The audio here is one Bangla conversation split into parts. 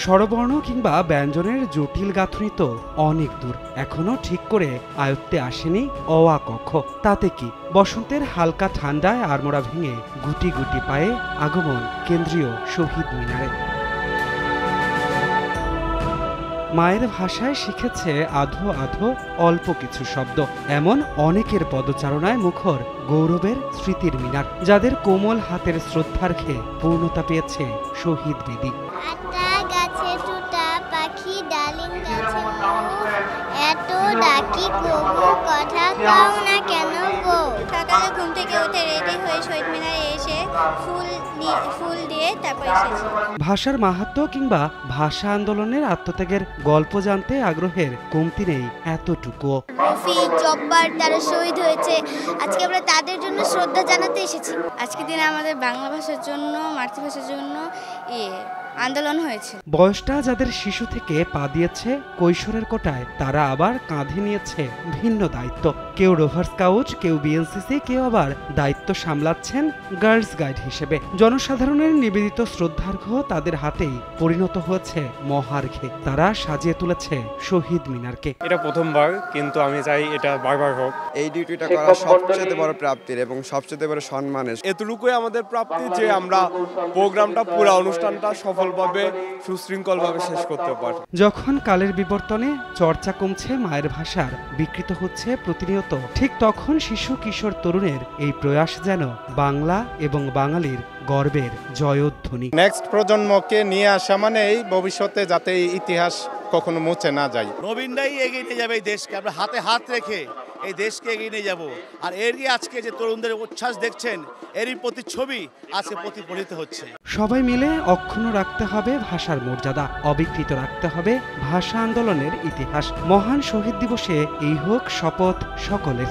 স্বরবর্ণ কিংবা ব্যঞ্জনের জটিল গাঁথনি তো অনেক দূর, এখনো ঠিক করে আয়ত্তে আসেনি অ আ ক খ। তাতে কি, বসন্তের হালকা ঠান্ডায় আড়মোড়া ভেঙে গুটি গুটি পায়ে আগমন কেন্দ্রীয় শহীদ মিনারে। মায়ের ভাষায় শিখেছে আধো আধো অল্প কিছু শব্দ, এমন অনেকের পদচারণায় মুখর গৌরবের স্মৃতির মিনার, যাদের কোমল হাতের শ্রদ্ধার্ঘ্যে পূর্ণতা পেয়েছে শহীদ বেদি। পাখি ডালিম গাছে এত ডাকি গো কথা কও না কেন গো। সকালে ঘুম থেকে উঠে রেডি হয়ে শহীদ মিনারে এসে ফুল দিয়ে তারপর এসেছি। ভাষার মাহাত্ম্য কিংবা ভাষা আন্দোলনের আত্মত্যাগের গল্প জানতে আগ্রহের কমতি নেই এতটুকুও। রফিক, জব্বার তারা শহীদ হয়েছে, আজকে আমরা তাদের জন্য শ্রদ্ধা জানাতে এসেছি। আজকের দিনে আমাদের বাংলা ভাষার জন্য, মাতৃভাষার জন্য আন্দোলন হয়েছে। বয়সটা যাদের শিশু থেকে পা দিয়েছে কৈশোরের কোটায়, তারা আবার কাঁধে নিয়েছে ভিন্ন দায়িত্ব। কেউ রোভার স্কাউট, কেউ বিএনসিসি, কেউ আবার দায়িত্ব সামলাচ্ছেন গার্লস গাইড হিসেবে। জনসাধারণের নিবেদিত শ্রদ্ধার্ঘ্য তাদের হাতেই পরিণত হয়েছে মহার্ঘে। তারা সাজিয়ে তুলেছে শহীদ মিনারকে। এটা প্রথমবার, কিন্তু আমি চাই এটা বারবার হোক। এই ডিউটিটা করা সবচেয়ে বড় প্রাপ্তির এবং সবচেয়ে বড় সম্মানের। এতটুকুই আমাদের প্রাপ্তি যে আমরা প্রোগ্রামটা, পুরো অনুষ্ঠানটা সফলভাবে সুশৃঙ্খলভাবে শেষ করতে পারি। যখন কালের বিবর্তনে চর্চা কমছে, মায়ের ভাষার বিকৃত হচ্ছে প্রতিনিয়ত, ঠিক তখন শিশু কিশোর তরুণের এই প্রয়াস যেন বাংলা এবং বাঙালির গর্বের জয়ধ্বনি। নেক্সট প্রজন্মকে নিয়ে আসা মানে এই ভবিষ্যতে যাতে ইতিহাস কখনো মুছে না যায়। নবীনরাই এগিয়ে নিয়ে যাবে এই দেশকে, আমরা হাতে হাত রেখে এই দেশকে এগিয়ে নিয়ে যাব। আর এরই আজকে যে তরুণদের উচ্ছ্বাস দেখছেন, এরই প্রতিচ্ছবি আজকে প্রতিফলিত হচ্ছে। সবাই মিলে অক্ষুণ্ণ রাখতে হবে ভাষার মর্যাদা, অবিকৃত রাখতে হবে ভাষা আন্দোলনের ইতিহাস। মহান শহীদ দিবসে এই হোক শপথ সকলের।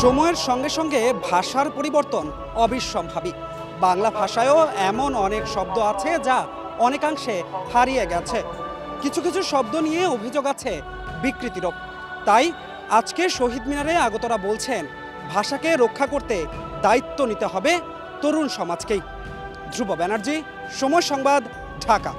সময়ের সঙ্গে সঙ্গে ভাষার পরিবর্তন অবিস্মরণীয়। বাংলা ভাষায়ও এমন অনেক শব্দ আছে যা অনেকাংশে হারিয়ে গেছে। কিছু কিছু শব্দ নিয়ে অভিযোগ আছে বিকৃতিরও। তাই আজকে শহীদ মিনারে আগতরা বলছেন, ভাষাকে রক্ষা করতে দায়িত্ব নিতে হবে তরুণ সমাজকেই। ধ্রুব ব্যানার্জি, সময় সংবাদ, ঢাকা।